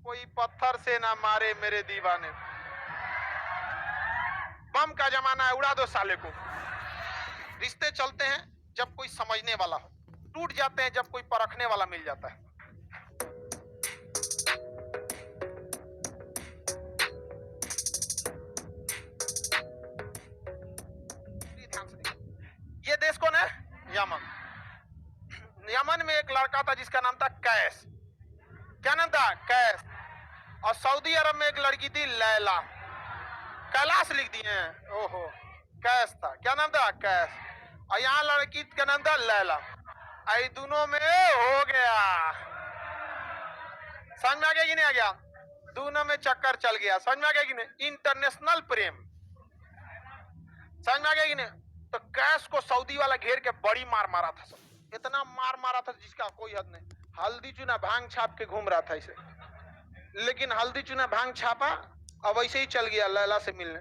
कोई पत्थर से ना मारे मेरे दीवाने। बम का जमाना है, उड़ा दो साले को। रिश्ते चलते हैं जब कोई समझने वाला हो, टूट जाते हैं जब कोई परखने वाला मिल जाता है। ध्यान से देखिए, ये देश कौन है? यमन। यमन में एक लड़का था जिसका नाम था कैस। क्या नाम था? कैस। और सऊदी अरब में एक लड़की थी लैला। कैलाश लिख दिए हैं। ओहो, कैस था। क्या नाम था? कैस। और यहाँ लड़की का नाम था लैला। आई दोनों में हो गया। समझ में आ गया कि नहीं आ गया? दोनों में चक्कर चल गया। समझ में आ गया कि नहीं? इंटरनेशनल प्रेम। समझ में आ गया कि नहीं? तो कैस को सऊदी वाला घेर के बड़ी मार मारा था। सब इतना मार मारा था जिसका कोई हद नहीं। हल्दी चूना भांग छाप के घूम रहा था इसे, लेकिन हल्दी चूना भांग छापा अब वैसे ही चल गया लैला से मिलने।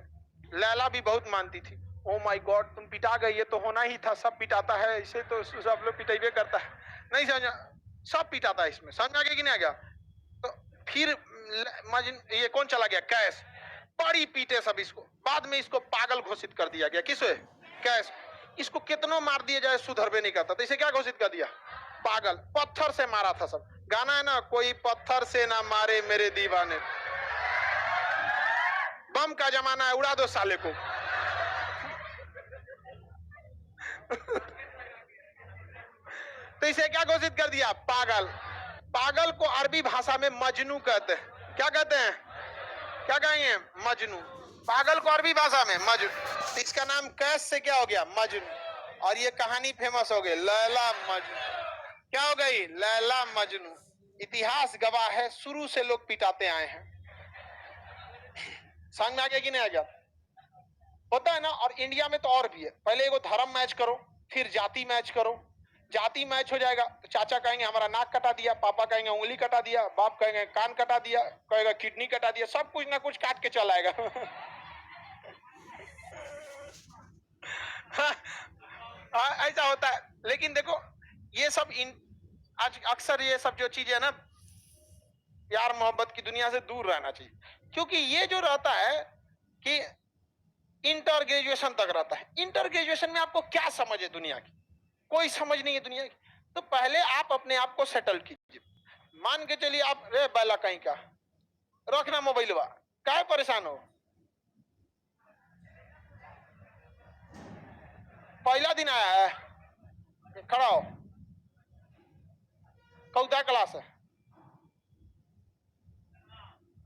लैला भी बहुत मानती थी। ओ माय गॉड, तुम पिटा गई, ये तो होना ही था। सब पिटाता है इसे, तो सब लोग पिटाइबे करता है। नहीं समझ, सब पिटाता है इसमें। समझ में आ गया कि नहीं आ गया? तो फिर ये कौन चला गया? कैस। बड़ी पीटे सब इसको। बाद में इसको पागल घोषित कर दिया गया। किसे? कैस। इसको कितनों मार दिया जाए सुधरबे नहीं करता, तो इसे क्या घोषित कर दिया? पागल। पत्थर से मारा था सब। गाना है ना, कोई पत्थर से ना मारे मेरे दीवाने। बम का जमाना है, उड़ा दो साले को। तो इसे क्या घोषित कर दिया? पागल। पागल को अरबी भाषा में मजनू कहते हैं। क्या कहते हैं? क्या कहेंगे? मजनू। पागल को अरबी भाषा में मजनू। तो इसका नाम कैस से क्या हो गया? मजनू। और ये कहानी फेमस हो गई, लैला मजनू। क्या हो गई? लैला मजनू। इतिहास गवाह है, शुरू से लोग पिटाते आए हैं। समझ में आ गया कि नहीं आ गया? होता है ना। और इंडिया में तो और भी है। पहले एगो धर्म मैच करो, फिर जाति मैच करो। जाति मैच हो जाएगा तो चाचा कहेंगे हमारा नाक कटा दिया, पापा कहेंगे उंगली कटा दिया, बाप कहेंगे कान कटा दिया, कहेगा किडनी कटा दिया। सब कुछ ना कुछ काट के चला आएगा। ऐसा होता है। लेकिन देखो, ये सब आज अक्सर ये सब जो चीजें है ना, प्यार मोहब्बत की दुनिया से दूर रहना चाहिए। क्योंकि ये जो रहता है कि इंटर ग्रेजुएशन तक रहता है। इंटर ग्रेजुएशन में आपको क्या समझ है दुनिया की? कोई समझ नहीं है दुनिया की। तो पहले आप अपने आप को सेटल कीजिए। मान के चलिए आप, रे बैला कहीं का रखना मोबाइल, क्या परेशान हो? पहला दिन आया है, खड़ा हो। कौथा क्लास है?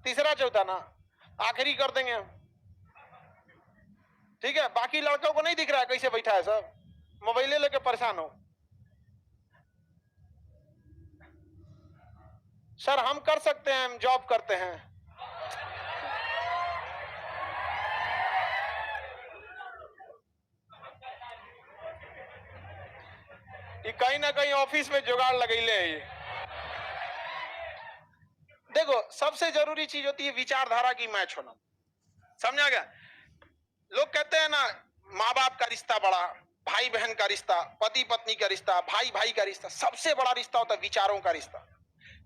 तीसरा चौथा ना, आखिरी कर देंगे हम। ठीक है, बाकी लड़कों को नहीं दिख रहा है कैसे बैठा है सब, मोबाइल लेके परेशान हो। सर हम कर सकते हैं, हम जॉब करते हैं। ये कहीं ना कहीं ऑफिस में जुगाड़ लगैले है। देखो, सबसे जरूरी चीज होती है विचारधारा की मैच होना। समझा गया? लोग कहते हैं ना, माँ बाप का रिश्ता बड़ा, भाई बहन का रिश्ता, पति पत्नी का रिश्ता, भाई भाई का रिश्ता, सबसे बड़ा रिश्ता होता है विचारों का रिश्ता।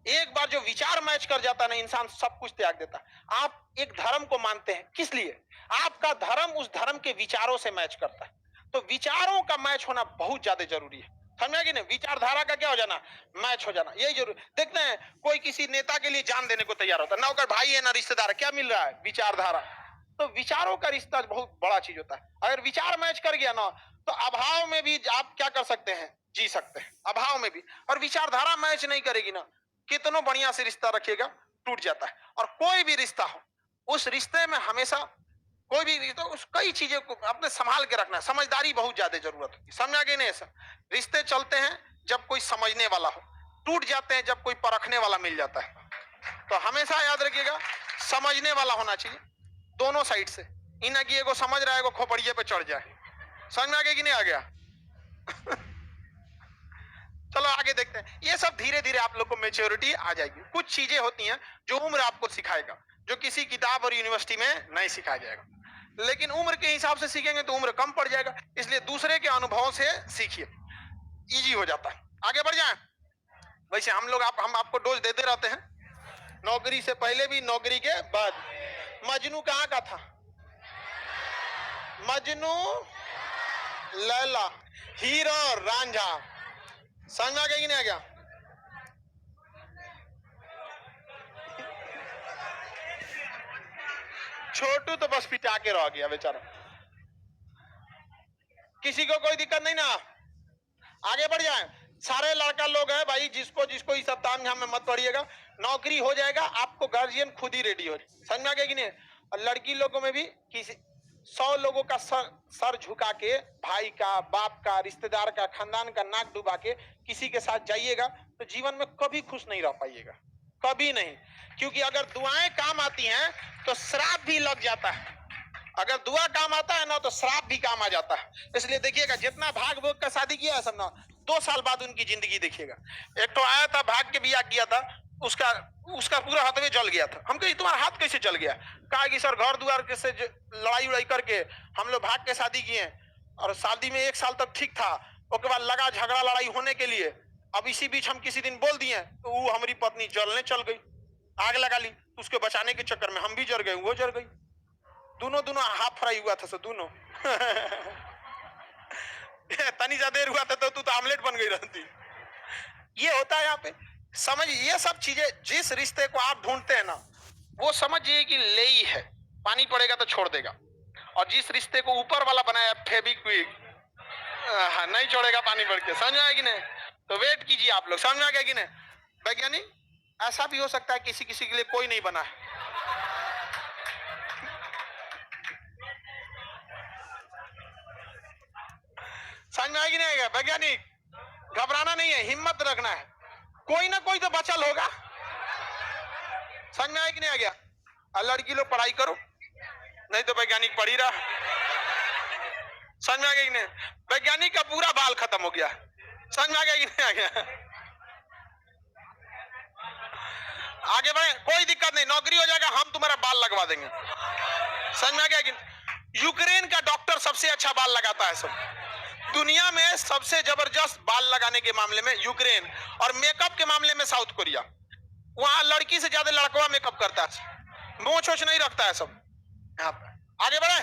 एक बार जो विचार मैच कर जाता है ना, इंसान सब कुछ त्याग देता है। आप एक धर्म को मानते हैं, किस लिए? आपका धर्म उस धर्म के विचारों से मैच करता है। तो विचारों का मैच होना बहुत ज्यादा जरूरी है। समझा कि नहीं? विचारधारा का क्या हो जाना? मैच हो जाना, यही जरूरी। देखते हैं कोई किसी नेता के लिए जान देने को तैयार होता है, ना होकर भाई है ना रिश्तेदार, क्या मिल रहा है? विचारधारा। तो विचारों का रिश्ता बहुत बड़ा चीज होता है। अगर विचार मैच कर गया ना, तो अभाव में भी आप क्या कर सकते हैं? जी सकते हैं, अभाव में भी। और विचारधारा मैच नहीं करेगी ना, कितनों बढ़िया से रिश्ता रखिएगा, टूट जाता है। और कोई भी रिश्ता हो, उस रिश्ते में हमेशा कोई भी रिश्ता, उस कई चीजों को अपने संभाल के रखना, समझदारी बहुत ज्यादा जरूरत होती है। समझा कि नहीं? सर, रिश्ते चलते हैं जब कोई समझने वाला हो, टूट जाते हैं जब कोई परखने वाला मिल जाता है। तो हमेशा याद रखिएगा, समझने वाला होना चाहिए दोनों साइड से। इन की एगो समझ रहा है, एगो खोपड़िए पे चढ़ जाए। समझ में आ गया कि नहीं आ गया? चलो आगे देखते हैं। ये सब धीरे धीरे आप लोग को मैच्योरिटी आ जाएगी। कुछ चीजें होती हैं जो उम्र आपको सिखाएगा, जो किसी किताब और यूनिवर्सिटी में नहीं सिखाया जाएगा। लेकिन उम्र के हिसाब से सीखेंगे तो उम्र कम पड़ जाएगा, इसलिए दूसरे के अनुभवों से सीखिए, इजी हो जाता है। आगे बढ़ जाए। वैसे हम लोग हम आपको डोज देते रहते हैं, नौकरी से पहले भी, नौकरी के बाद। मजनू कहाँ का था? मजनू, लैला, हीरो, रांझा। समझ में आ गया कि नहीं आ गया? छोटू तो बस पिटा के रह गया बेचारा। किसी को कोई दिक्कत नहीं ना? आगे बढ़ जाए। सारे लड़का लोग हैं भाई, जिसको जिसको इस ताम झाम में मत पड़िएगा, नौकरी हो जाएगा, आपको गार्जियन खुद ही रेडी हो। समझ में आ गया कि नहीं? और लड़की लोगों में भी किसी 100 लोगों का सर झुका के, भाई का, बाप का, रिश्तेदार का, खानदान का नाक डुबा के किसी के साथ जाइएगा तो जीवन में कभी खुश नहीं रह पाइएगा, कभी नहीं। क्योंकि अगर दुआएं काम आती हैं तो श्राप भी लग जाता है। अगर दुआ काम आता है ना तो श्राप भी काम आ जाता है। इसलिए देखिएगा, जितना भाग भोग का शादी किया है सब ना, 2 साल बाद उनकी जिंदगी देखिएगा। एक तो आया था, भाग के बियाह किया था, उसका पूरा हाथ में जल गया था। हम कहे तुम्हारा हाथ कैसे जल गया? कहा कि सर घर द्वार के से लड़ाई उड़ाई करके हम लोग भाग के शादी किए, और शादी में 1 साल तक ठीक था, उसके बाद लगा झगड़ा लड़ाई होने के लिए। अब इसी बीच हम किसी दिन बोल दिए तो वो हमारी पत्नी जलने चल गई, आग लगा ली। उसके बचाने के चक्कर में हम भी जल गए, वो जल गई। दोनों हाफ फ्राई हुआ था सब दोनों। तनी सा देर हुआ था तो तू तो आमलेट बन गई रहती। ये होता है यहाँ पे। समझ, ये सब चीजें, जिस रिश्ते को आप ढूंढते हैं ना, वो समझिए कि ले ही है, पानी पड़ेगा तो छोड़ देगा। और जिस रिश्ते को ऊपर वाला बनाया फेविक्विक, नहीं छोड़ेगा पानी पड़ के। समझ में आया कि नहीं? तो वेट कीजिए आप लोग। समझ में आ गया कि नहीं? वैज्ञानिक, ऐसा भी हो सकता है किसी किसी के लिए कोई नहीं बना है। समझ में आएगी नहीं आएगा? वैज्ञानिक, घबराना नहीं है, हिम्मत रखना है, कोई ना कोई तो बचल होगा। समझ में आएगी नहीं आ गया? और लड़की लोग पढ़ाई करो, नहीं तो वैज्ञानिक पढ़ ही रहा। समझ में आ गया कि नहीं? वैज्ञानिक का पूरा बाल खत्म हो गया। समझ में आ गया कि नहीं आ गया? आगे बढ़े, कोई दिक्कत नहीं, नौकरी हो जाएगा, हम तुम्हारा बाल लगवा देंगे। समझ में आ गया कि? यूक्रेन का डॉक्टर सबसे अच्छा बाल लगाता है सब दुनिया में। सबसे जबरदस्त बाल लगाने के मामले में यूक्रेन, और मेकअप के मामले में साउथ कोरिया। वहां लड़की से ज्यादा लड़कवा मेकअप करता है, मोछ वोछ नहीं रखता है सब। यहाँ आगे बढ़े।